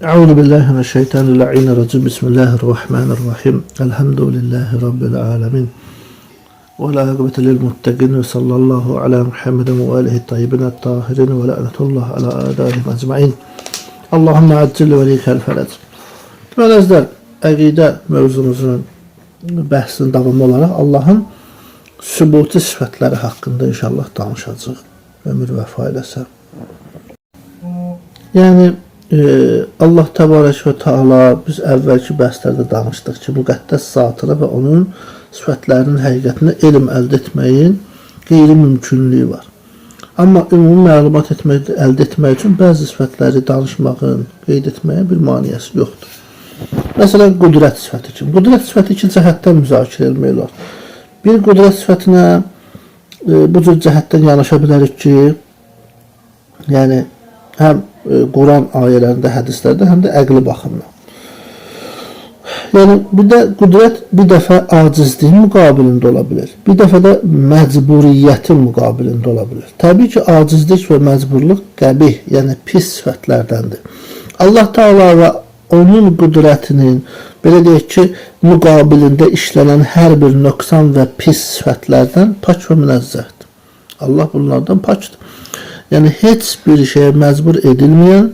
Euzu billahi mineşşeytanirracim. Bismillahirrahmanirrahim. Elhamdülillahi rabbil alamin. Ve la akibete lil muttaqin ve sallallahu ala Muhammedin ve alihi tayyibin tahirin ve la'netullah ala a'daihim ecmaîn. Allahumme accil ve likel felec. Mələklər, əqidə mövzumuzun bəhsinin davamı olaraq Allahın sübuti sifətləri haqqında inşallah danışacağıq. Ömür vəfa eləsə. Yəni Allah Təbarək və Teala biz əvvəlki bəhslərdə danışdıq ki, müqəddəs zatına və onun sifətlərinin həqiqətinə elm əldə etməyin qeyri-mümkünlüyü var. Amma ümumi məlumat əldə etmək üçün bəzi sifətləri danışmağın, qeyd etməyin bir maniyəsi yoxdur. Məsələn, qüdrət sifəti kimi. Qüdrət sifəti iki cəhətdən müzakirə etmək olar. Bir qüdrət sifətinə bu cür cəhətdən yanaşa bilərik ki, yəni həm Quran ayələrində, hədislərdə, həm də əqli baxımdan. Yəni, bir də qüdrət bir dəfə acizliyin müqabilində ola bilir. Bir dəfə də məcburiyyətin müqabilində ola bilir. Təbii ki, acizlik və məcburluq qəbih, yəni pis sifətlərdəndir. Allah Teala və onun qüdrətinin, belə deyək ki, müqabilində işlənən hər bir nöqsan və pis sifətlərdən pak və münezzəhdir. Allah bunlardan pakdır. Yəni, heç bir şeyə məcbur edilməyən,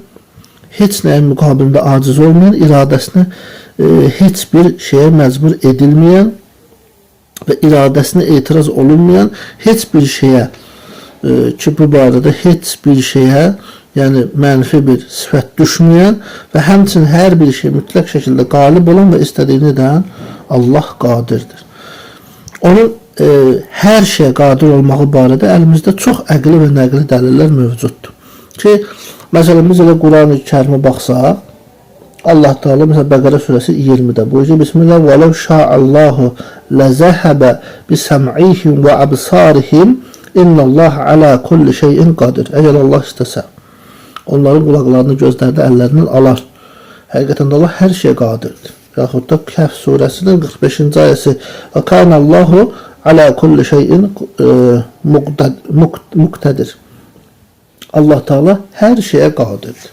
heç nəyin müqabilində aciz olmayan, iradəsinə heç bir şeyə məcbur edilməyən və iradəsinə etiraz olunmayan, heç bir şeyə ki, bu barədə heç bir şeyə, yəni mənfi bir sifət düşməyən və həmçinin hər bir şey mütləq şəkildə qalib olan və istədiyini edən Allah qadirdir. Onun hər şeyə qadir olmağı barədə əlimizdə çox əqli və nəqli dəlillər mövcuddur. Ki, məsələn, biz elə Quran-ı Kərimə baxsaq, Allah Teala məsələn Bəqərə surəsi 20-də buyurur: Bismillah və ləv şa'allahu ləzəhəbə bisam'ihim və absarihim innallah ala kulli şeyin qadir. Əgər Allah istəsə, onların qulaqlarını, gözlərini əllərindən alar. Həqiqətən də Allah hər şeyə qadirdir. Yaxud da Kəhf surəsinin 45-ci ayəsi: Və kanallahu ala kulli şeyin muqtadir. Allah Teala hər şeyə qadirdir.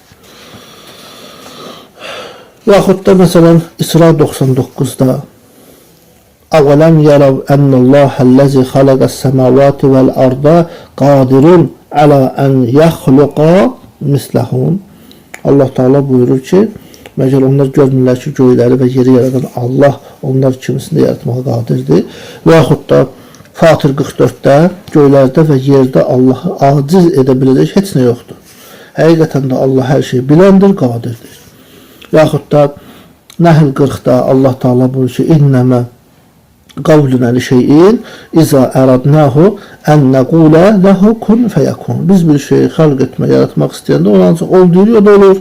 Yaxud da məsələn İsra 99-da: Əvələm yərəv ennəlləhəl-ləzi xaləqəs-səmavati vəl-arda qadirun ələ ən yəxluqa misləhum. Allah Teala buyurur ki, məgər onlar görmürlər ki, göyləri və yeri yaradan Allah onlar kimisini yaratmağa qadirdir. Və yaxud da Fatir 44-də göylərdə və yerdə Allahı aciz edə biləcək heç nə yoxdur. Həqiqətən də Allah hər şeyi biləndir, qadirdir. Yaxud da Nəhl 40-da Allah Teala buyurur ki, İnnəmə qavlunə li şeyin izə əradnahu ən nəqulə ləhu kun fəyəkun. Biz bir şeyi xalq etmək, yaratmaq istəyəndə ona ancaq ol deyirik, o da olur.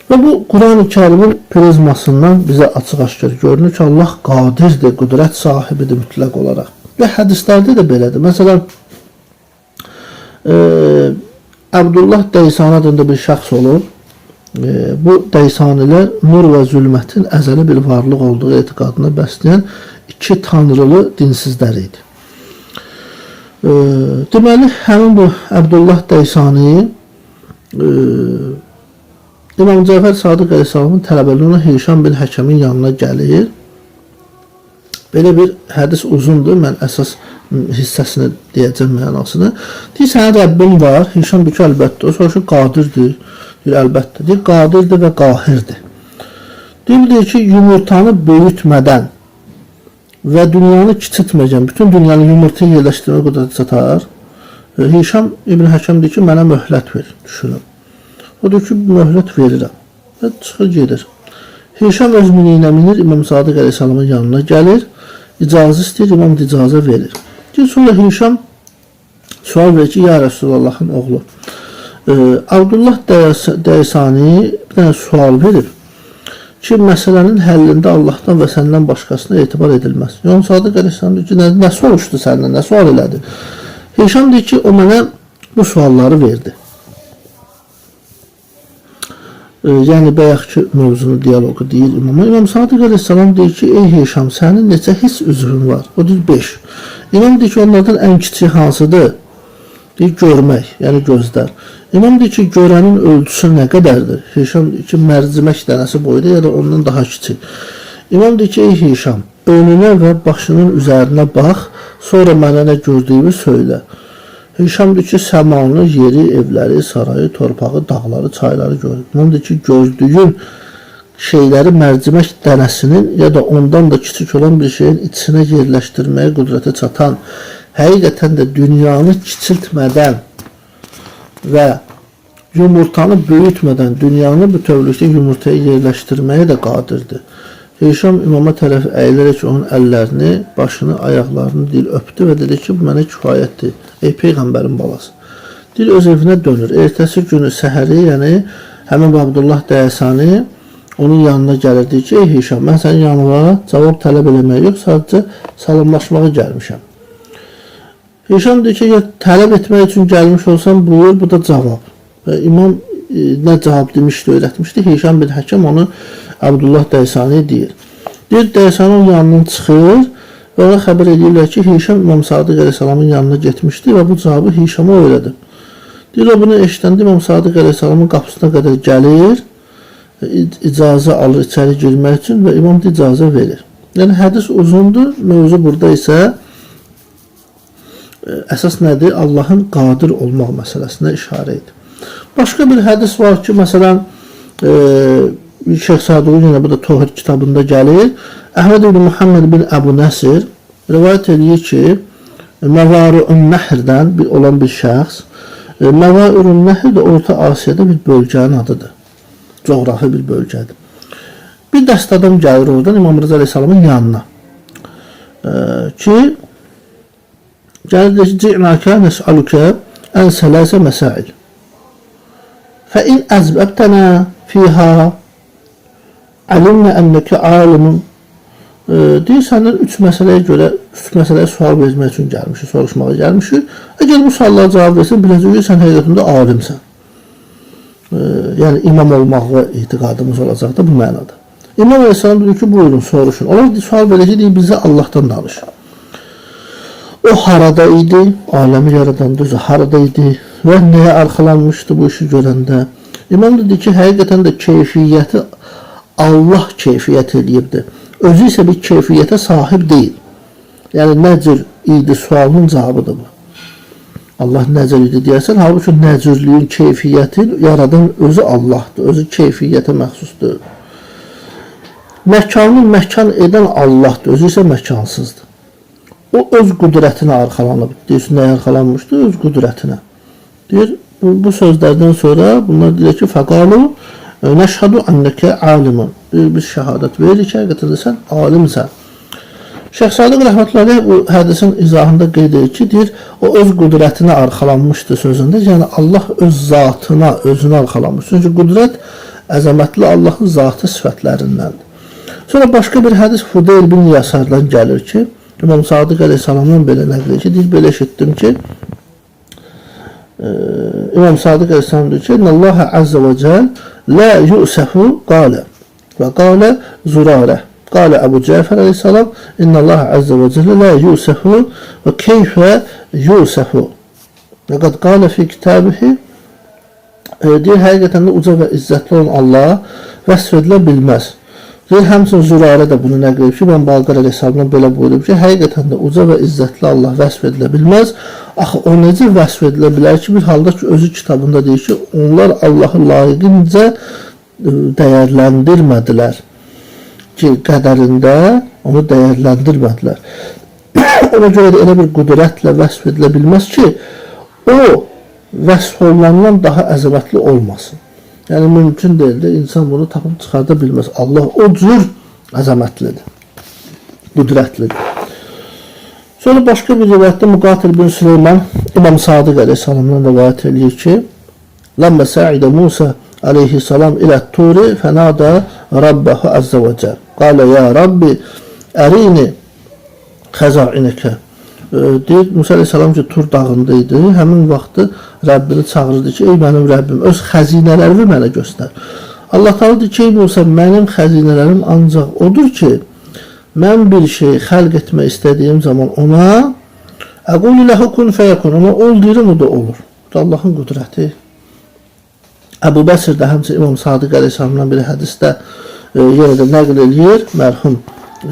Və bu Quran-ı Kərimin prizmasından bizə açıq-aşkar görünür ki, Allah qadirdir, qüdrət sahibidir mütləq olaraq. Və hədislərdə də belədir. Məsələn, Abdullah Dəysani adında bir şəxs olur. Bu dəysanilər nur və zülmətin əzəli bir varlıq olduğu etiqadına bəsləyən iki tanrılı dinsizlər idi. Deməli, həmin bu Abdullah Dəysani İmam Cəfər Sadiq Əleyhisselamın tələbələrinin Hişam bin Həkəmin yanına gəlir. Belə bir hədis uzundur, mən əsas hissəsini deyəcəm mənasını. Deyir, sənin Rəbbin var, Hişam deyir ki, əlbəttə, o soruşur, qadirdir, deyir, əlbəttə, deyir, qadirdir və qahirdir. Deyir ki, yumurtanı böyütmədən və dünyanı kiçiltməyəcəm, bütün dünyanı yumurtaya yerləşdirmə qüdrəti çatar. Hişam İbn Həkəm deyir ki, mənə möhlət verir, düşünün. O deyir ki, möhlət verirəm. Və çıxır gedir. Hişam öz miniyinə minir, İmam Sadiq Əleyhisselamın yanına gəlir, icazə istəyir, İmam icazə verir. Sonra Hişam sual verir ki, ya Resulullah'ın oğlu, Abdullah Dəysani bir dənə sual verir ki, məsələnin həllində Allahdan və səndən başqasına etibar edilməz. İmam Sadiq Əleyhisselam deyir ki, nə soruşdu səndən, nə sual elədi? Hişam deyir ki, o mənə bu sualları verdi. Yəni bayaqki mövzunu, diyaloqu deyir İmam. İmam Sadiq Əleyhisselam deyir ki, ey Hişam, sənin neçə hiss üzvün var? O deyir 5. İmam deyir ki, onlardan ən kiçik hansıdır? Deyir, görmək, yəni gözlər. İmam deyir ki, görənin ölçüsü nə qədərdir? Hişam deyir ki, mərcimək dənəsi boyda ya da ondan daha kiçik. İmam deyir ki, ey Hişam, önünə və başının üzərinə bax, sonra mənə nə gördüyümü söylə. Hişam deyir ki, səmanı, yeri, evləri, sarayı, torpağı, dağları, çayları görür. İmam deyir ki, gördüyün şeyləri mərcimək dənəsinin ya da ondan da kiçik olan bir şeyin içinə yerləşdirməyə qüdrətə çatan, həqiqətən də dünyanı kiçiltmədən və yumurtanı böyütmədən dünyanı bütövlükdə yumurtaya yerləşdirməyə də qadirdir. Hişam imama tərəf əyilərək onun əllərini, başını, ayaqlarını dil öpdü və dedi ki, bu mənə kifayətdir. Ey Peyğəmbərin balası. Dil öz evinə dönür. Ertəsi günü səhəri, yəni həmin Abdullah Dəyəsani onun yanına gəlirdi ki, ey Hişam, mən sənin yanına cavab tələb eləməyə yox, sadəcə salamlaşmağa gəlmişəm. Hişam deyir ki, tələb etmək üçün gəlmiş olsam, buyur, bu da cavab. Və imam nə cavab demişdi, öyrətmişdi. Hişam bin Həkim onu Abdullah Dəysaniyə deyir. Deyir, Dəysani onun yanından çıxır və ona xəbər edirlər ki, Hişam İmam Sadiq əleyhissalamın yanına getmişdi və bu cavabı Hişama öyrədir. Deyir, o bunu eşitəndə İmam Sadiq əleyhissalamın qapısına qədər gəlir, icazə alır içəri girmək üçün və imam da icazə verir. Yəni, hədis uzundur, mövzu burada isə əsas nədir? Allahın qadir olmaq məsələsinə işarə edir. Başqa bir hədis var ki, məsələn, Şeyx Saduqun yenə bu da Tohid kitabında gəlir. Əhməd ibn Muhammed bin Əbu Nəsir rivayət edir ki, Məvaru'un Nəhrdən olan bir şəxs, Məvaru'un Nəhr də Orta Asiyada bir bölgənin adıdır. Coğrafi bir bölgədir. Bir dəst adam gəlir oradan İmam Rıza Aleyhisselamın yanına. Ki, gəlir deyir ki, Ci'nəkə nəs'alukə ən sələsə məsail. Fəin əzbəbtənə fiyhə əlimnə ənəkə alimun. Deyir, səndən üç məsələyə sual vermək üçün gəlmişik, soruşmağa gəlmişik. Əgər bu suallara cavab versin, biləcək ki, sən həqiqətində alimsən. Yəni, imam olmağı etiqadımız olacaq da bu mənada. İmam Aleyhisselam deyir ki, buyurun, soruşun. Onlar sual verəcək deyir, bizə Allahdan danış. O harada idi, aləmi yaradanda özü harada idi və nəyə arxalanmışdı bu işi görəndə. İmam dedi ki, həqiqətən də keyfiyyəti Allah keyfiyyət edibdir. Özü isə bir keyfiyyətə sahib deyil. Yəni, nəcür idi sualının cavabıdır bu. Allah nəcür idi deyərsən, halbuki nəcürlüyün keyfiyyətin yaradan özü Allahdır, özü keyfiyyətə məxsusdur. Məkanı məkan edən Allahdır, özü isə məkansızdır. O öz qüdrətinə arxalanıb. Deyirsin, nəyə arxalanmışdır? Öz qüdrətinə. Deyir, bu sözlərdən sonra bunlar deyir ki, fəqalu nəşhədu ənəkə alimun. Biz şəhadət veririk ki, həqiqətən də sən alimsən. Şeyx Sadiq rəhmətullah bu hədisin izahında qeyd edir ki, deyir, o öz qüdrətinə arxalanmışdı sözündə. Yəni, Allah öz zatına, özünə arxalanmış. Çünki qüdrət əzəmətli Allahın zatı sifətlərindəndir. Sonra başqa bir hədis Fudeyl bin Yasardan gəlir ki, İmam Sadiq əleyhissalamdan belə nəql edir ki, deyir, belə eşitdim ki, İmam Sadiq əleyhissalam deyir ki, İnnəlləhə əzzə və cəl lə yu'səfu qalə və qalə zurarə. Qalə Əbu Cəfər əleyhissalam, İnnəlləhə əzzə və cəl lə yu'səfu və keyfə yu'səfu. Və qad qalə fi kitabihi, deyir, həqiqətən də uca və izzətli olan Allah vəsf edilə bilməz. Deyir, həmçinin Zürarə də bunu nəql edib ki, mən Balqar əleyhissalamdan belə buyurub ki, həqiqətən də uca və izzətli Allah vəsf edilə bilməz. Axı, o necə vəsf edilə bilər ki, bir halda ki, özü kitabında deyir ki, onlar Allahı layiqincə dəyərləndirmədilər. Ki, qədərində onu dəyərləndirmədilər. Ona görə də elə bir qüdrətlə vəsf edilə bilməz ki, o vəsf olunandan daha əzəmətli olmasın. Yəni, mümkün deyil də, insan bunu tapıb çıxarda bilməz. Allah o cür əzəmətlidir, qüdrətlidir. Sonra başqa bir rivayətdə Müqatil bin Süleyman İmam Sadiq əleyhissalamdan rivayət edir ki, Ləmmə sə'idə Musa aleyhissalam ilə turi fənada Rabbəhu əzzə və cəl. Qalə, ya Rabbi, ərini xəzainəkə. Deyir, Musa aleyhissalam ki, Tur dağında idi. Həmin vaxtı Rəbbini çağırırdı ki, ey mənim Rəbbim, öz xəzinələrimi mənə göstər. Allah Teala deyir ki, ey Musa, mənim xəzinələrim ancaq odur ki, mən bir şey xəlq etmək istədiyim zaman ona Əqulu ləhu kun fəyəkun. Ona ol deyirəm, o da olur. Bu da Allahın qüdrəti. Əbu Bəsir də həmçinin İmam Sadiq əleyhissalamdan bir hədisdə yenə də nəql eləyir. Mərhum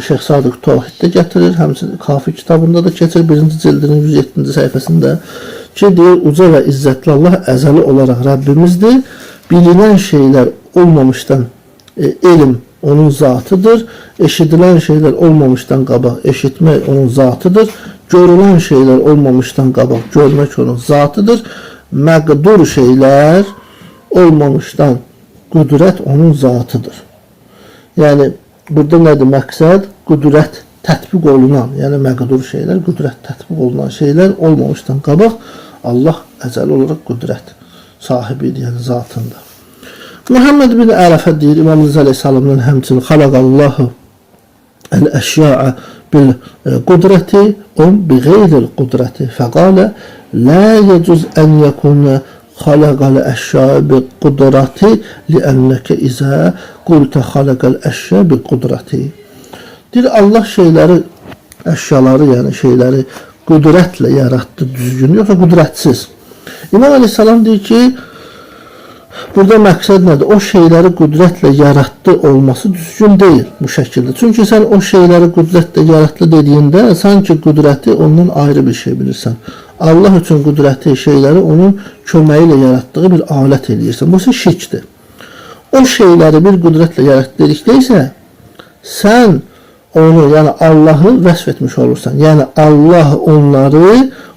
Şeyx Sadiq Tavhiddə gətirir. Həmçinin Kafi kitabında da keçir. 1-ci cildinin 107-ci səhifəsində ki, deyir, uca və izzətli Allah əzəli olaraq Rəbbimizdir. Bilinən şeylər olmamışdan elm onun zatıdır. Eşidilən şeylər olmamışdan qabaq eşitmək onun zatıdır. Görülən şeylər olmamışdan qabaq görmək onun zatıdır. Məqdur şeylər olmamışdan qüdrət onun zatıdır. Yəni, burada nədir məqsəd? Qüdrət tətbiq olunan, yəni məqdur şeylər, qüdrət tətbiq olunan şeylər olmamışdan qabaq Allah əzəli olaraq qüdrət sahibidir, yəni zatında. Muhammed bin Ərəfə deyir, İmam Rıza əleyhissalamdan həmçinin xalaqallahu əl-əşya'a bil-qudrəti bi-qeyril qudrəti fəqalə lə yəcüz ən yəkuna xalaqal əşya'a bil-qudrəti liənnəkə izə qultə xalaqal əşya bil-qudrəti. Deyir, Allah şeyləri, əşyaları, yəni şeyləri qudrətlə yaratdı, düzgün, yoxsa qudrətsiz. İmam əleyhissalam deyir ki, burada məqsəd nədir? O şeyləri qüdrətlə yaratdı olması düzgün deyil bu şəkildə. Çünki sən o şeyləri qüdrətlə yaratdı dediyində, sanki qüdrəti ondan ayrı bir şey bilirsən. Allah üçün qüdrəti şeyləri onun köməyi ilə yaratdığı bir alət eləyirsən. Bu ise şirkdir. O şeyləri bir qüdrətlə yaratdı dedikdə isə, sən onu, yəni Allahı vəsf etmiş olursan. Yəni Allah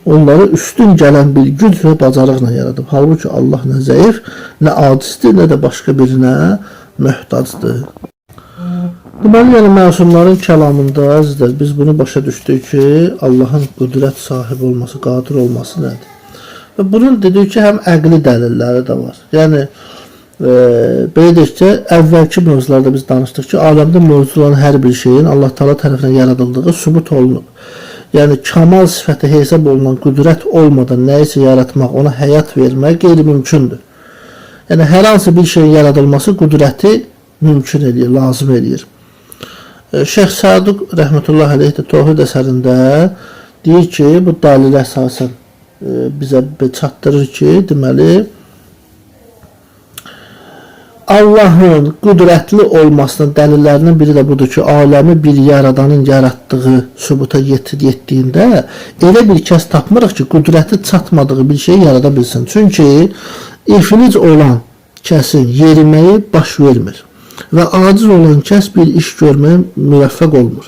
onları üstün gələn bir güc və bacarıqla yaradıb. Halbuki Allah nə zəif, nə acizdir, nə də başqa birinə möhtacdır. Deməli, yəni məsumların kəlamında əzizlər, biz bunu başa düşdük ki, Allahın qüdrət sahibi olması, qadir olması nədir? Və bunun dedik ki, həm əqli dəlilləri də var. Yəni, belə deyək ki, əvvəlki mövzularda biz danışdıq ki, aləmdə mövcud olan hər bir şeyin Allah Taala tərəfindən yaradıldığı sübut olunub. Yəni, kamal sifəti hesab olunan qüdrət olmadan nəyisə yaratmaq, ona həyat vermək qeyri-mümkündür. Yəni, hər hansı bir şeyin yaradılması qüdrəti mümkün eləyir, lazım eləyir. Şeyx Sadiq rəhmətullahi aleyh də Tövhid əsərində deyir ki, bu dalilə əsasən bizə çatdırır ki, deməli, Allahın qüdrətli olmasının dəlillərindən biri də budur ki, aləmi bir yaradanın yaratdığı sübuta yetdiyində elə bir kəs tapmırıq ki, qüdrəti çatmadığı bir şey yarada bilsin. Çünki iflic olan kəsin yeriməyi baş vermir və aciz olan kəs bir iş görməyə müvəffəq olmur.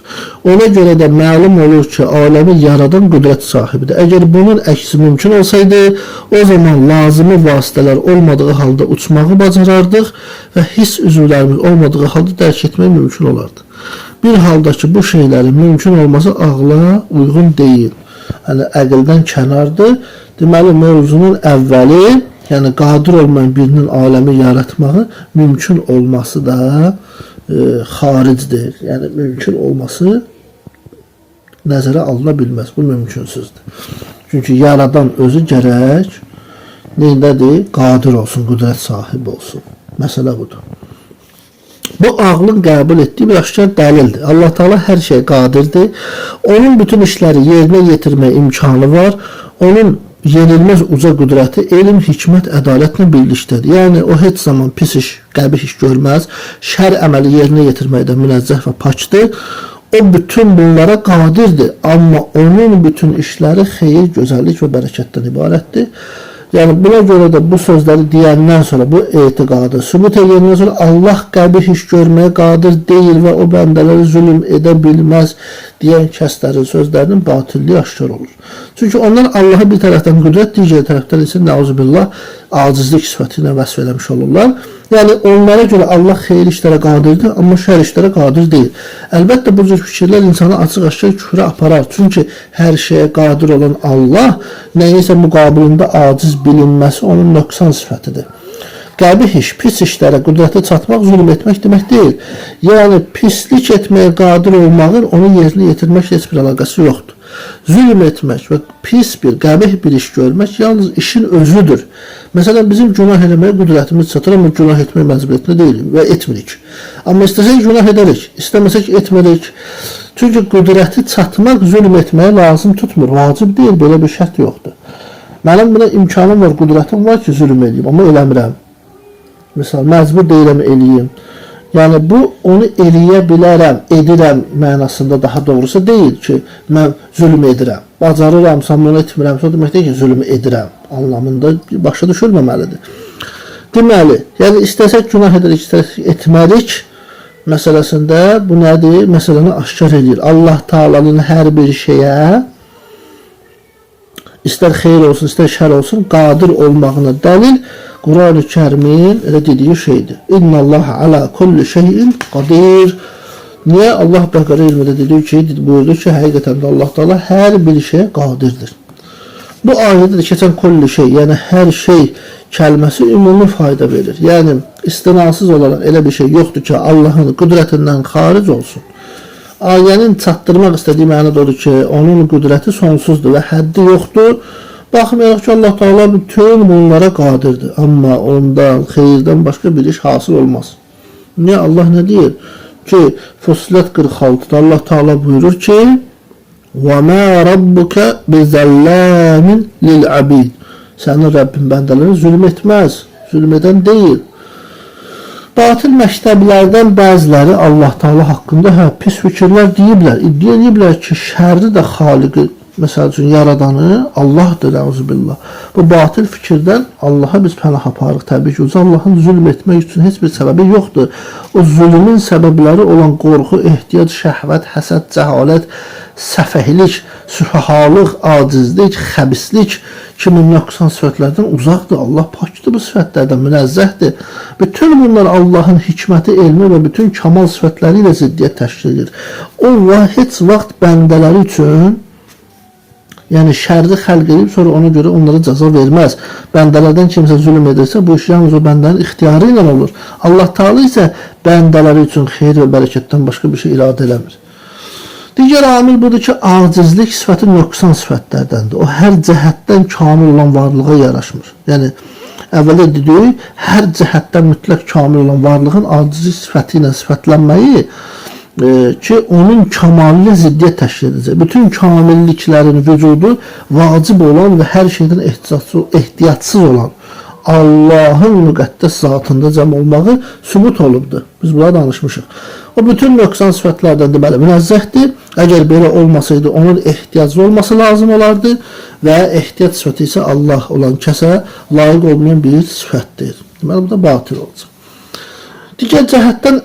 Ona görə də məlum olur ki, aləmi yaradan qüdrət sahibidir. Əgər bunun əksi mümkün olsaydı, o zaman lazımi vasitələr olmadığı halda uçmağı bacarardıq və hiss üzvlərimiz olmadığı halda dərk etmək mümkün olardı. Bir halda ki, bu şeylərin mümkün olması ağla uyğun deyil. Yəni, əqildən kənardır. Deməli, mövzunun əvvəli, yəni qadir olmayan birinin aləmi yaratmağı mümkün olması da xaricdir. Yəni mümkün olması nəzərə alına bilməz. Bu mümkünsüzdür. Çünki yaradan özü gərək neyindədir? Qadir olsun, qüdrət sahibi olsun. Məsələ budur. Bu ağlın qəbul etdiyi bir aşkar dəlildir. Allah Teala hər şey qadirdir. Onun bütün işləri yerinə yetirmək imkanı var. Onun yenilməz uca qüdrəti elm, hikmət, ədalətlə birlikdədir. Yəni o heç zaman pis iş, qəbih iş görməz. Şər əməli yerinə yetirməkdən münəzzəh və pakdır. O bütün bunlara qadirdir. Amma onun bütün işləri xeyir, gözəllik və bərəkətdən ibarətdir. Yəni buna görə də bu sözləri deyəndən sonra bu etiqadı sübut edəndən sonra Allah qəbih iş görməyə qadir deyil və o bəndələri zülm edə bilməz deyən kəslərin sözlərinin batilliyi aşkar olur. Çünki onlar Allahı bir tərəfdən qüdrət, digər tərəfdən isə nəuzubillah acizlik sifəti ilə vəsf eləmiş olurlar. Yəni onlara görə Allah xeyir işlərə qadirdir, amma şər işlərə qadir deyil. Əlbəttə bu cür fikirlər insanı açıq-aşkar küfrə aparar. Çünki hər şeyə qadir olan Allah nəyisə müqabilində aciz bilinməsi onun nöqsan sifətidir. Qəbih iş, pis işlərə qüdrətə çatmaq zülm etmək demək deyil. Yəni pislik etməyə qadir olmağın onu yerinə yetirmək heç bir əlaqəsi yoxdur. Zülm etmək və pis bir, qəbih bir iş görmək yalnız işin özüdür. Məsələn, bizim günah eləməyə qüdrətimiz çatır, amma günah etmək məcburiyyətində deyilik və etmirik. Amma istəsək günah edərik, istəməsək etmirik. Çünki qüdrəti çatmaq zülm etməyə lazım tutmur. Vacib deyil, belə bir şərt yoxdur. Mənim buna imkanım var, qüdrətim var ki, zülm edeyim, amma eləmirəm. Məsələn, məcbur deyiləm eləyim. Yəni bu onu eləyə bilərəm, edirəm mənasında daha doğrusu deyil ki, mən zülm edirəm. Bacarıramsa, bunu etmirəmsə, o demək deyil ki, zülm edirəm anlamında başa düşülməməlidir. Deməli, yəni istəsək günah edirik, istəsək etmərik məsələsində bu nədir? Məsələni aşkar edir. Allah Taala'nın hər bir şeyə, istər xeyir olsun, istər şər olsun, qadir olmağına dəlil Quran-ı Kərimin elə dediyi şeydir. İnnallaha ala kulli şeyin qadir. Niyə? Allah Bəqərə 20-də dediyi ki, buyurdu ki, həqiqətən də Allah Taala hər bir şeyə qadirdir. Bu ayədə də keçən kulli şey, yəni hər şey kəlməsi ümumi fayda verir. Yəni istinasız olaraq elə bir şey yoxdur ki, Allahın qüdrətindən xaric olsun. Ayənin çatdırmaq istədiyi mənada odur ki, onun qüdrəti sonsuzdur və həddi yoxdur. Baxmayaraq ki, Allah Taala bütün bunlara qadirdir. Amma ondan, xeyirdən başqa bir iş hasıl olmaz. Niyə? Allah nə deyir? Ki, Fussilet 46'da Allah Taala buyurur ki, وَمَا رَبُّكَ بِزَلَّامٍ لِلْعَبِيدِ Sənin Rəbbin bəndələrə zülm etməz, zülm edən deyil. Batil məktəblərdən bəziləri Allah Taala haqqında pis fikirlər deyiblər. İddia ediblər ki, şərri də xaliqi, məsəl üçün yaradanı Allahdır, əuzubillah. Bu batil fikirdən Allaha biz pənah aparıq. Təbii ki, Allahın zülm etmək üçün heç bir səbəbi yoxdur. O zülmün səbəbləri olan qorxu, ehtiyac, şəhvət, həsəd, cəhalət, səfəhlik, süfahalıq, acizlik, xəbislik kimi nöqsan sifətlərdən uzaqdır. Allah pakdır bu sifətlərdən, münezzəhdir. Bütün bunlar Allahın hikməti, elmi və bütün kamal sifətləri ilə ziddiyyət təşkil edir. O heç vaxt bəndələri üçün yəni şərri xəlq edib sonra ona görə onlara cəza verməz. Bəndələrdən kimsə zülm edirsə, bu iş yalnız o bəndənin ixtiyarı ilə olur. Allah Taala isə bəndələri üçün xeyir və bərəkətdən başqa bir şey iradə eləmir. Digər amil budur ki, acizlik sifəti nöqsan sifətlərdəndir. O hər cəhətdən kamil olan varlığa yaraşmır. Yəni əvvəldə dedik, hər cəhətdən mütləq kamil olan varlığın acizlik sifəti ilə sifətlənməyi ki, onun kamalı ziddiyyət təşkil edəcək. Bütün kamilliklərin vücudu vacib olan və hər şeydən ehtiyatsız olan Allahın müqəddəs zatında cəm olmağı sübut olubdur. Biz bunları danışmışıq. O bütün nöqsan sifətlərdən deməli münezzəhdir. Əgər belə olmasaydı onun ehtiyaclı olması lazım olardı və ehtiyac sifəti isə Allah olan kəsə layiq olmayan bir sifətdir. Deməli bu da batil olacaq. Digər cəhətdən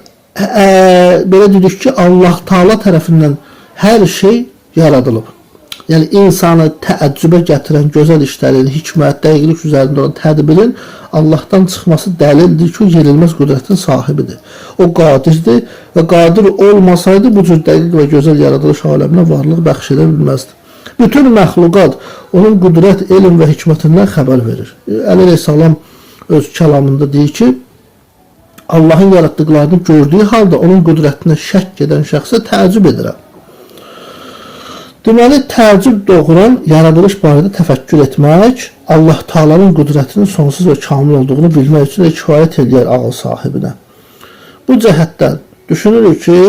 belə dedik ki, Allah Taala tərəfindən hər şey yaradılıb. Yəni insanı təəccübə gətirən gözəl işlərin, hikmət, dəqiqlik üzərində olan tədbirin Allahdan çıxması dəlildir ki, o yenilməz qüdrətin sahibidir. O qadirdir və qadir olmasaydı bu cür dəqiq və gözəl yaradılış aləminə varlıq bəxş edə bilməzdi. Bütün məxluqat onun qüdrət, elm və hikmətindən xəbər verir. Əli Əleyhissalam öz kəlamında deyir ki, Allahın yaratdıqlarını gördüyü halda onun qüdrətinə şəkk edən şəxsə təəccüb edirəm. Deməli, təəccüb doğuran yaradılış barədə təfəkkür etmək, Allah Taala'nın qüdrətinin sonsuz və kamil olduğunu bilmək üçün kifayət edir ağıl sahibinə. Bu cəhətdən düşünürük ki,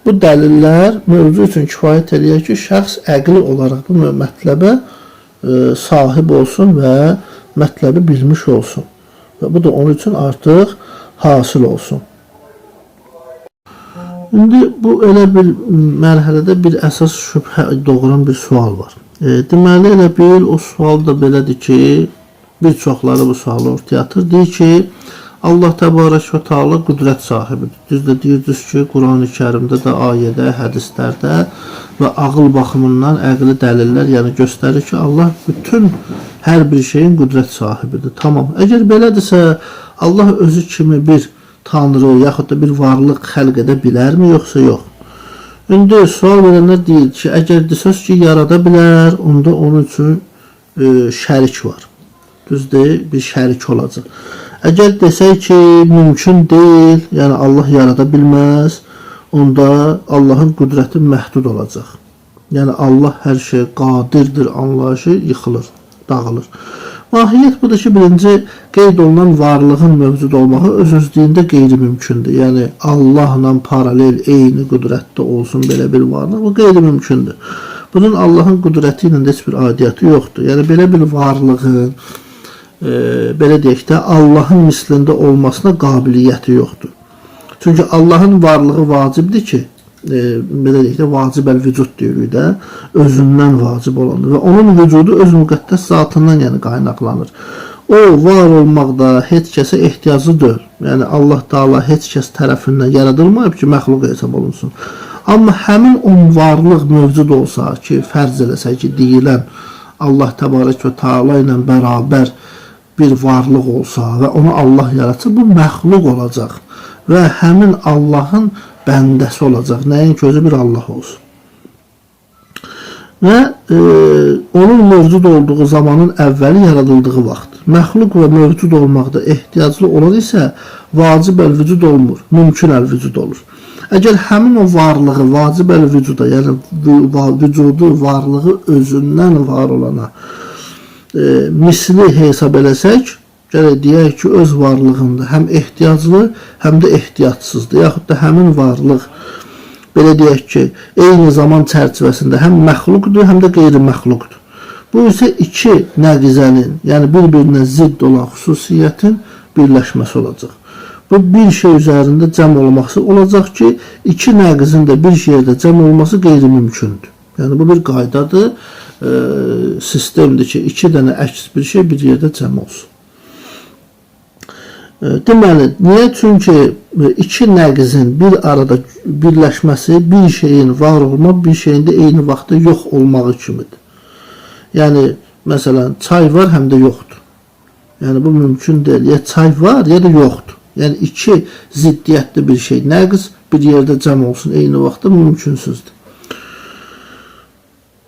bu dəlillər mövzu üçün kifayət edir ki, şəxs əqli olaraq bu mətləbə sahib olsun və mətləbi bilmiş olsun. Və bu da onun üçün artıq hasıl olsun. İndi bu elə bir mərhələdə bir əsas şübhə doğuran bir sual var. Deməli elə bil o sual da belədir ki, bir çoxları bu sualı ortaya atır. Deyir ki, Allah Təbarək və Taala qüdrət sahibidir. Düz də deyirsiniz ki, Quran-ı Kərimdə də, ayədə, hədislərdə və ağıl baxımından əqli dəlillər yəni göstərir ki, Allah bütün hər bir şeyin qüdrət sahibidir. Tamam. Əgər belədirsə, Allah özü kimi bir Tanrı yaxud da bir varlıq xəlq edə bilərmi, yoxsa yox? İndi sual verənlər deyir ki, əgər desəz ki, yarada bilər, onda onun üçün şərik var. Düzdür, bir şərik olacaq. Əgər desək ki, mümkün deyil, yəni Allah yarada bilməz, onda Allahın qüdrəti məhdud olacaq. Yəni Allah hər şey qadirdir anlayışı yıxılır, dağılır. Mahiyyət budur ki, birinci qeyd olunan varlığın mövcud olmağı öz-özlüyündə qeyri-mümkündür. Yəni Allahla paralel, eyni qüdrətdə olsun belə bir varlıq, bu qeyri-mümkündür. Bunun Allahın qüdrəti ilə heç bir aidiyyatı yoxdur. Yəni belə bir varlığın, belə deyək də, Allahın mislində olmasına qabiliyyəti yoxdur. Çünki Allahın varlığı vacibdir ki, belə deyək də, vacib əl-vücud deyirik də, özündən vacib olandır və onun vücudu öz müqəddəs zatından yəni qaynaqlanır. O var olmaqda heç kəsə ehtiyacı deyil. Yəni Allah Taala heç kəs tərəfindən yaradılmayıb ki, məxluq hesab olunsun. Amma həmin o varlıq mövcud olsa ki, fərz eləsək ki, deyilən Allah Təbarək və Taala ilə bərabər bir varlıq olsa və onu Allah yaratsa, bu məxluq olacaq və həmin Allahın bəndəsi olacaq. Nəinki özü bir Allah olsun. Və onun mövcud olduğu zamanın əvvəli yaradıldığı vaxt. Məxluq və mövcud olmaqda ehtiyaclı olan isə vacib əl-vücud olmur, mümkün əl-vücud olur. Əgər həmin o varlığı vacib əl-vücuda, yəni vücudu, varlığı özündən var olana misli hesab eləsək, gərək deyək ki, öz varlığında həm ehtiyaclı, həm də ehtiyatsızdır. Yaxud da həmin varlıq, belə deyək ki, eyni zaman çərçivəsində həm məxluqdur, həm də qeyri-məxluqdur. Bu isə iki nəqizənin, yəni bir-birinə zidd olan xüsusiyyətin birləşməsi olacaq. Bu bir şey üzərində cəm olması olacaq ki, iki nəqizin də bir yerdə cəm olması qeyri-mümkündür. Yəni bu bir qaydadır, sistemdir ki, iki dənə əks bir şey bir yerdə cəm olsun. Deməli, niyə? Çünki iki nəqizin bir arada birləşməsi bir şeyin var olma, bir şeyin də eyni vaxtda yox olmağı kimidir. Yəni, məsələn, çay var, həm də yoxdur. Yəni, bu mümkün deyil. Ya çay var, ya da yoxdur. Yəni, iki ziddiyyətli bir şey, nəqiz bir yerdə cəm olsun eyni vaxtda mümkünsüzdür.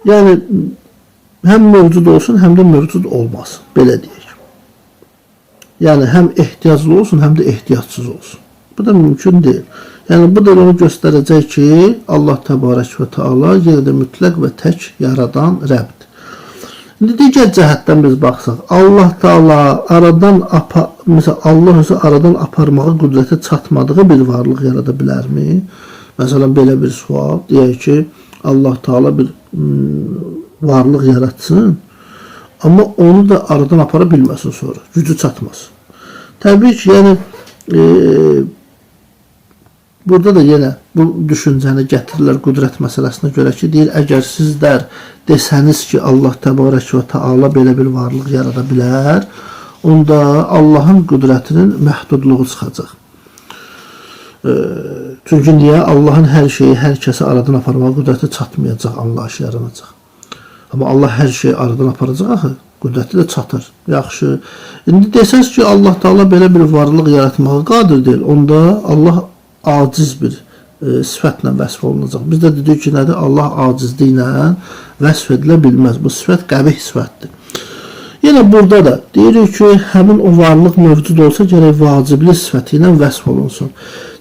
Yəni, həm mövcud olsun, həm də mövcud olmasın. Belə deyək. Yəni, həm ehtiyaclı olsun, həm də ehtiyatsız olsun. Bu da mümkün deyil. Yəni, bu da onu göstərəcək ki, Allah Təbarək və Teala yenə də mütləq və tək yaradan Rəbdir. İndi digər cəhətdən biz baxsaq, Allah Teala məsələn, Allah özü aradan aparmağa qüdrətə çatmadığı bir varlıq yarada bilərmi? Məsələn, belə bir sual, deyək ki, Allah Teala bir varlıq yaratsın, amma onu da aradan apara bilməsin sonra, gücü çatmasın. Təbii ki, yəni, burada da yenə bu düşüncəni gətirirlər qüdrət məsələsinə görə ki, deyir, əgər sizlər desəniz ki, Allah Təbarək və Teala belə bir varlıq yarada bilər, onda Allahın qüdrətinin məhdudluğu çıxacaq. Çünki niyə? Allahın hər şeyi, hər kəsi aradan aparmağa qüdrəti çatmayacaq, anlayışı yaranacaq. Amma Allah hər şeyi aradan aparacaq axı, qüdrəti də çatır. Yaxşı. İndi desəz ki, Allah Teala belə bir varlıq yaratmağa qadir deyil, onda Allah aciz bir sifətlə vəsf olunacaq. Biz də dedik ki, nədir? Allah acizliklə vəsf edilə bilməz. Bu sifət qəbih sifətdir. Yenə burada da deyirik ki, həmin o varlıq mövcud olsa gərək vacibli sifəti ilə vəsf olunsun.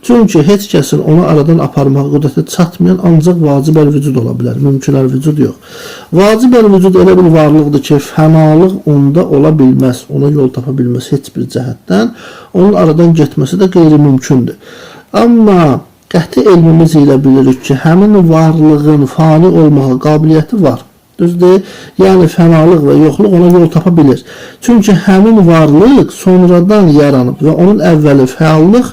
Çünki heç kəsin onu aradan aparmağa qüdrəti çatmayan ancaq vacib əl-vücud ola bilər. Mümkün əl-vücud yox. Vacib əl-vücud elə bir varlıqdır ki, fənalıq onda ola bilməz. Ona yol tapa bilməz heç bir cəhətdən. Onun aradan getməsi də qeyri-mümkündür. Amma qəti elmimiz ilə bilirik ki, həmin varlığın fani olmağa qabiliyyəti var. Düzdür? Yəni fənalıq və yoxluq ona yol tapa bilir. Çünki həmin varlıq sonradan yaranıb və onun əvvəli fəallıq,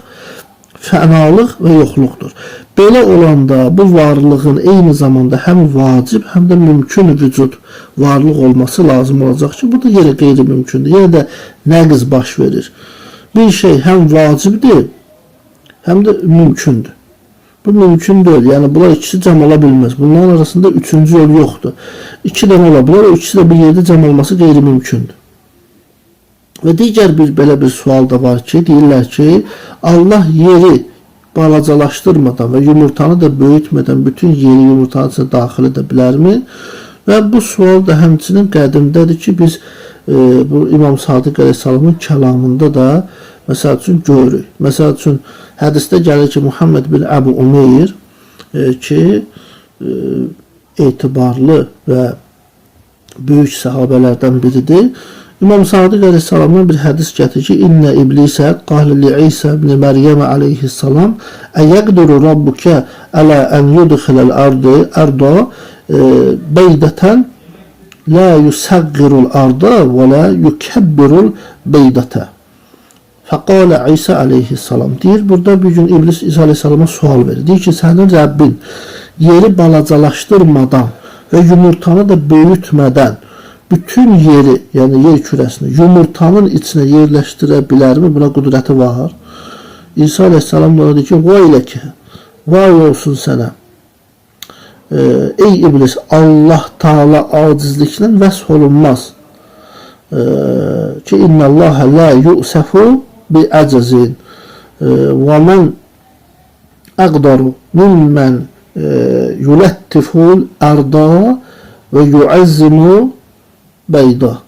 fənalıq və yoxluqdur. Belə olanda bu varlığın eyni zamanda həm vacib, həm də mümkün vücud varlıq olması lazım olacaq ki, bu da yenə qeyri-mümkündür. Yenə də nəqiz baş verir. Bir şey həm vacibdir, həm də mümkündür. Bu mümkün deyil. Yəni bunlar ikisi cəm ola bilməz. Bunların arasında üçüncü yol yoxdur. İki dənə ola bilər, o ikisi də bir yerdə cəm olması qeyri-mümkündür. Və digər belə bir sual da var ki, deyirlər ki, Allah yeri balacalaşdırmadan və yumurtanı da böyütmədən bütün yeri yumurtanın içine daxil edə bilərmi? Və bu sual da həmçinin qədimdədir ki, biz bu İmam Sadiq Əleyhisselamın kəlamında da məsəl üçün görürük. Məsəl üçün hədisdə gəlir ki, Muhammed bin Əbu Umeyr ki, etibarlı və böyük səhabələrdən biridir. İmam Sadiq aleyhissalamdan bir hədis gətirir ki, İnne iblisə qalə li İsa ibn Məryəm aleyhissalam Əyəqduru rabbuka ələ ən yudxiləl arda beydətən la yusəqqirul arda və la yukəbbirul beydətə. Fəqalə İsa aleyhissalam. Deyir, burada bir gün İblis İsa aleyhissalama sual verir. Deyir ki, sənin Rəbbin yeri balacalaşdırmadan və yumurtanı da böyütmədən bütün yeri, yəni yer kürəsini yumurtanın içine yerləşdirə bilərmi? Buna qüdrəti var. İsa aleyhissalam da deyir ki, vay vay olsun sənə. Ey İblis, Allah Taala acizliklə vəsf olunmaz. Ki innallaha la yu'safu bi acizin və mən əqdaru mimmen yulettiful arda ve yuazzimu beyda.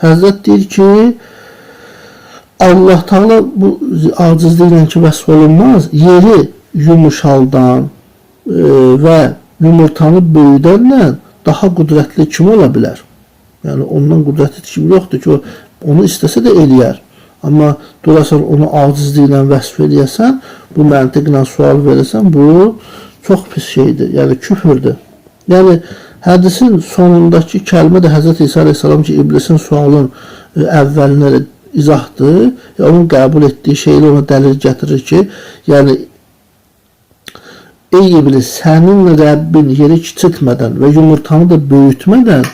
Həzrət deyir ki, Allah Taala bu acizliklə ki vəsf olunmaz, yeri yumuşaldan və yumurtanı böyüdənlə daha qüdrətli kim ola bilər? Yəni ondan qüdrətli kim yoxdur ki, onu istəsə də eləyər. Amma durasan onu acizliklə vəsf eləyəsən, bu məntiqlə sual verirsən, bu çox pis şeydir. Yəni küfürdür. Yəni hədisin sonundakı kəlmə də Həzrət İsa aleyhissalam ki, İblisin sualın əvvəlinə izahdır. Onun qəbul etdiyi şeylə ona dəlil gətirir ki, yəni ey İblis, sənin Rəbbin yeri kiçiltmədən və yumurtanı da böyütmədən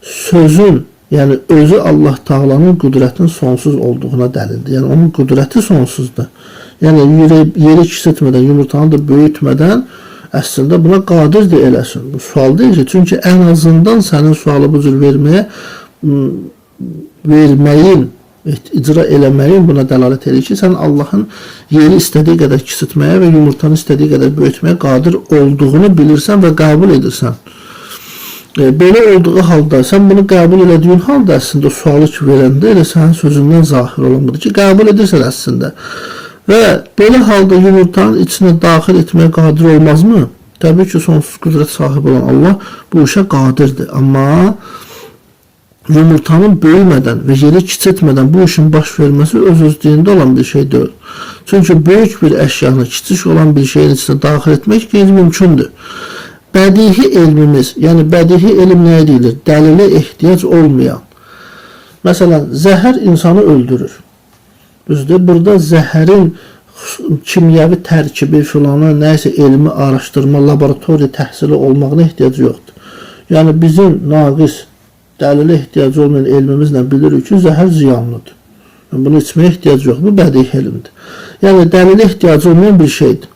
sözün, yəni özü Allah Taala'nın qüdrətinin sonsuz olduğuna dəlildir. Yəni onun qüdrəti sonsuzdur. Yəni yeri kiçiltmədən, yumurtanı da böyütmədən əslində buna qadirdir eləsin. Bu sual deyil ki, çünki ən azından sənin sualı bu cür verməyin, icra eləməyin buna dəlalət edir ki, sən Allahın yeri istədiyi qədər kiçiltməyə və yumurtanı istədiyi qədər böyütməyə qadir olduğunu bilirsən və qəbul edirsən. Belə olduğu halda, sən bunu qəbul elədiyin halda əslində sualı ki verəndə elə sənin sözündən zahir olan budur ki, qəbul edirsən əslində. Və belə halda yumurtanın içine daxil etməyə qadir olmazmı? Təbii ki, sonsuz qüdrət sahibi olan Allah bu işə qadirdir. Amma yumurtanın böyümədən və yeri kiçiltmədən bu işin baş verməsi öz-özlüyündə olan bir şey deyil. Çünki böyük bir əşyanı kiçik olan bir şeyin içine daxil etmək qeyri-mümkündür. Bədihi elmimiz, yəni bədihi elm nəyə deyilir? Dəlilə ehtiyac olmayan. Məsələn, zəhər insanı öldürür. Düzdür, burada zəhərin kimyəvi tərkibi filanı, nəysə elmi araşdırma, laboratoriya təhsili olmağına ehtiyac yoxdur. Yəni bizim naqis, dəlilə ehtiyac olmayan elmimizlə bilirik ki, zəhər ziyanlıdır. Bunu içməyə ehtiyac yox, bu bədii elmdir. Yəni dəlilə ehtiyac olmayan bir şeydir.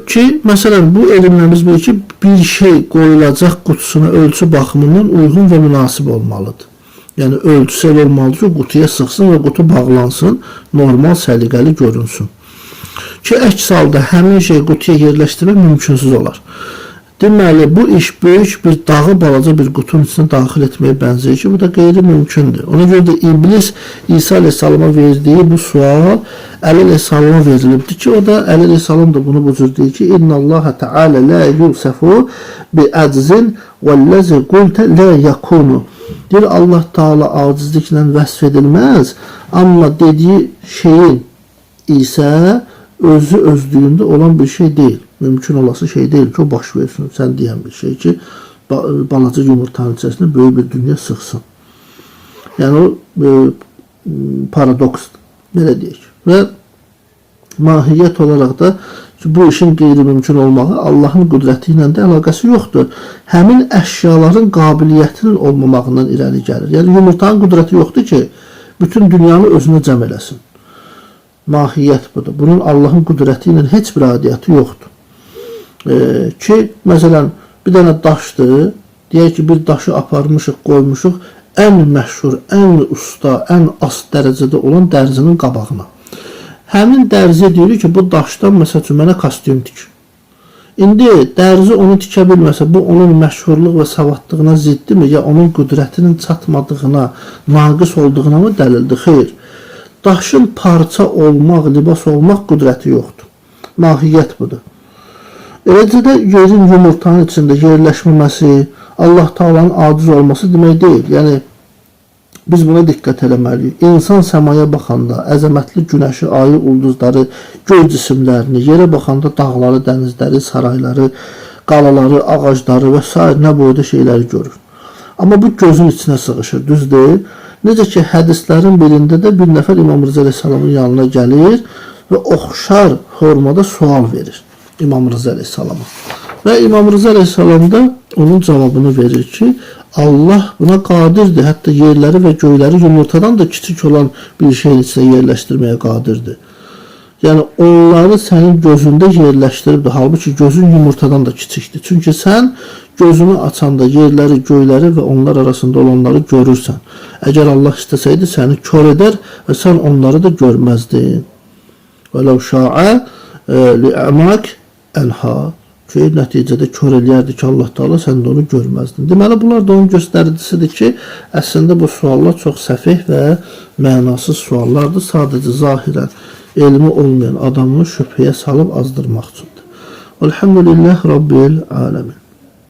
Ki, məsələn, bu elmlə biz bilir ki, bir şey qoyulacaq qutusuna ölçü baxımından uyğun və münasib olmalıdır. Yəni ölçüsel olmalıdır ki, qutuya sıxsın və qutu bağlansın, normal, səliqəli görünsün. Ki, əks halda həmin şey qutuya yerləşdirmək mümkünsüz olar. Deməli, bu iş böyük bir dağı balaca bir qutunun içine daxil etməyə bənzəyir ki, bu da qeyri-mümkündür. Ona görə də İblis İsa aleyhissalama verdiyi bu sual Əli aleyhissalama verilibdir ki, o da Əli aleyhissalam da bunu bu cür deyir ki, İnnallaha Teala la yusafu bi aczin vəllazi qulte la yakunu. Deyir, Allah Teala acizliklə vəsf edilməz, amma dediyi şeyin isə özü özlüyündə olan bir şey deyil. Mümkün olası şey deyil ki, o baş versin. Sən deyən bir şey ki, balaca yumurtanın içərisində böyük bir dünya sıxsın. Yəni o paradoksdur. Belə deyək. Və mahiyyət olaraq da ki, bu işin qeyri-mümkün olmağı Allahın qüdrəti ilə də əlaqəsi yoxdur. Həmin əşyaların qabiliyyətinin olmamağından irəli gəlir. Yəni yumurtanın qüdrəti yoxdur ki, bütün dünyanı özünə cəm eləsin. Mahiyyət budur. Bunun Allahın qüdrəti ilə heç bir adiyyəti yoxdur. Ki, məsələn, bir dənə daşdır, deyək ki, bir daşı aparmışıq, qoymuşuq ən məşhur, ən usta, ən az dərəcədə olan dərzinin qabağına. Həmin dərzi deyir ki, bu daşdan məsəl üçün mənə kostyum tik. İndi dərzi onu tikə bilməsə, bu onun məşhurluq və savadlığına ziddirmi, ya onun qüdrətinin çatmadığına, naqis olduğuna mı dəlildir? Xeyr. Daşın parça olmaq, libas olmaq qüdrəti yoxdur. Mahiyyət budur. Eləcə də yerin yumurtanın içində yerləşməməsi, Allah Taala'nın aciz olması demək deyil. Yəni Biz buna diqqət eləməliyik. İnsan səmaya baxanda əzəmətli günəşi, ayı, ulduzları, göy cisimlərini, yerə baxanda dağları, dənizləri, sarayları, qalaları, ağacları və s. nə boyda şeyləri görür. Amma bu gözün içinə sığışır, düz deyil. Necə ki, hədislərin birində də bir nəfər İmam Rıza əleyhissalamın yanına gəlir və oxşar formada sual verir İmam Rıza əleyhissalama. Və İmam Rıza əleyhissalam da onun cavabını verir ki, Allah buna qadirdir. Hətta yerləri və göyləri yumurtadan da kiçik olan bir şeyin içine yerləşdirməyə qadirdir. Yəni onları sənin gözündə yerləşdiribdir. Halbuki gözün yumurtadan da kiçikdir. Çünki sən gözünü açanda yerləri, göyləri və onlar arasında olanları görürsən. Əgər Allah istəsəydi səni kör edər və sən onları da görməzdin. Və ləv şa'a li'amak ənha. Ki, nəticədə kör eləyərdi ki, Allah Teala sən də onu görməzdin. Deməli, bunlar da onun göstəricisidir ki, əslində bu suallar çox səfih və mənasız suallardır. Sadəcə zahirən elmi olmayan adamı şübhəyə salıb azdırmaq üçündür. Elhamdülillah Rabbil aləmin.